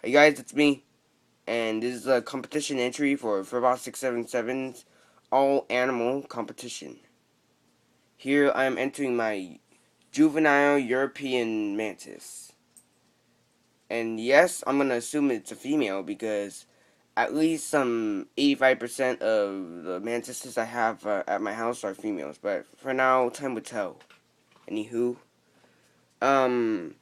Hey guys, it's me, and this is a competition entry for furball677's all animal competition. Here I am entering my juvenile European mantis. And yes, I'm gonna assume it's a female because at least some 85% of the mantises I have at my house are females. But for now, time will tell. Anywho, um,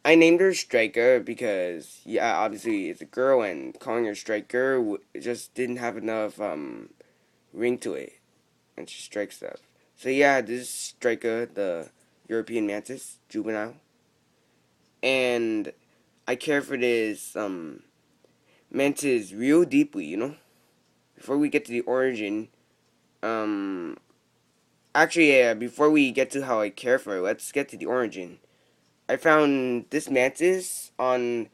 I named her Strika because, yeah, obviously it's a girl, and calling her Striker just didn't have enough ring to it, and she strikes stuff. So yeah, this is Strika, the European mantis juvenile, and I care for this mantis real deeply. Before we get to the origin, um, actually, yeah, before we get to how I care for it, let's get to the origin. I found this mantis on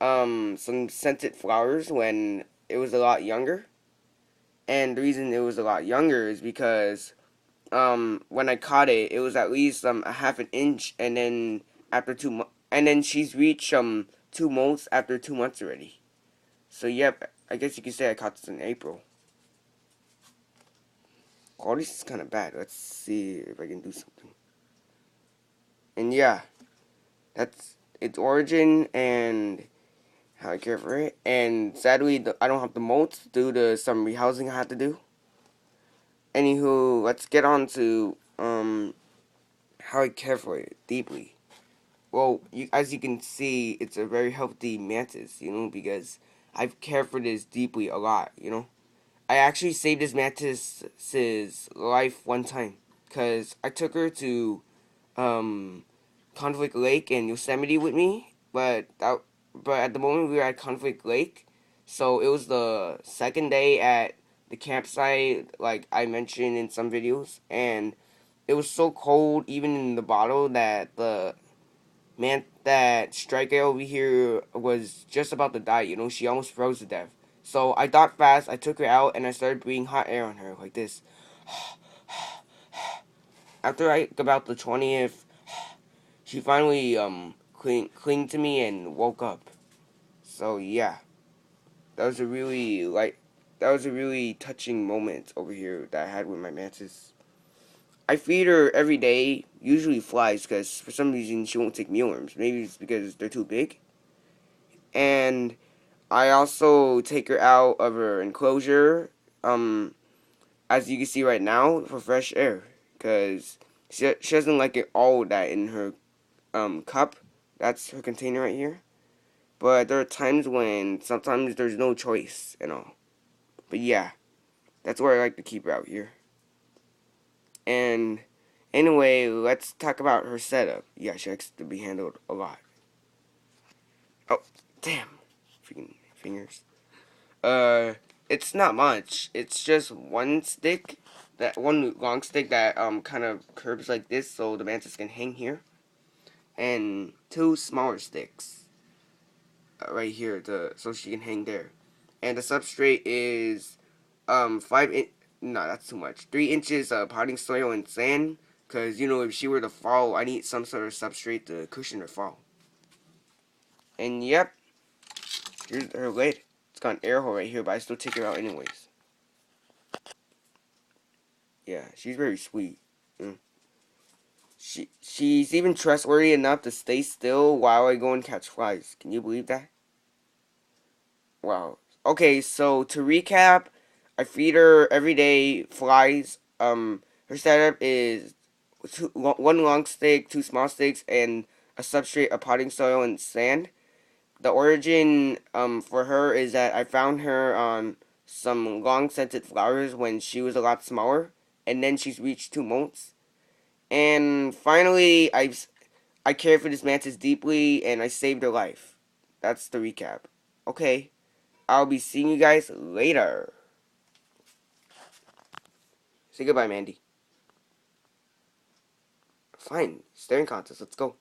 some scented flowers when it was a lot younger. And the reason it was a lot younger is because when I caught it, it was at least a half an inch, and then after and then she's reached 2 months after 2 months already. So yep, I guess you could say I caught this in April. Quality is kind of bad. Let's see if I can do something. And yeah, that's its origin and how I care for it. And sadly, I don't have the molts due to some rehousing I had to do. Anywho, let's get on to how I care for it deeply. Well, as you can see, it's a very healthy mantis, because I've cared for this deeply a lot. I actually saved this mantis's life one time, because I took her to um, Conflict Lake and Yosemite with me, but at the moment we were at Conflict Lake, so it was the second day at the campsite, like I mentioned in some videos, and it was so cold, even in the bottle, that that Striker over here was just about to die. She almost froze to death. So I thought fast. I took her out and I started breathing hot air on her like this. After about the 20th, she finally clinged to me and woke up. So yeah, that was a really that was a really touching moment over here that I had with my mantis. I feed her every day, usually flies, because for some reason she won't take mealworms. Maybe it's because they're too big. And I also take her out of her enclosure, as you can see right now, for fresh air, because she doesn't like it all that in her cup. That's her container right here. But there are times when sometimes there's no choice and all. But yeah, that's where I like to keep her out here. And anyway, let's talk about her setup. Yeah, she likes to be handled a lot. Oh, damn. Freaking fingers. It's not much. It's just one stick, that one long stick that kind of curves like this, so the mantis can hang here, and two smaller sticks right here, so she can hang there. And the substrate is 5 inch. No, that's too much. 3 inches of potting soil and sand. Cause if she were to fall, I need some sort of substrate to cushion her fall. And yep, here's her lid. It's got an air hole right here, but I still take her out anyways. Yeah, she's very sweet. Mm. She's even trustworthy enough to stay still while I go and catch flies. Can you believe that? Wow. Okay, so to recap, I feed her every day flies. Her setup is one long stick, two small sticks, and a substrate of potting soil and sand. The origin for her is that I found her on some long scented flowers when she was a lot smaller, and then she's reached 2 months. And finally, I cared for this mantis deeply, and I saved her life. That's the recap. Okay, I'll be seeing you guys later. Say goodbye, Mandy. Fine, staring contest. Let's go.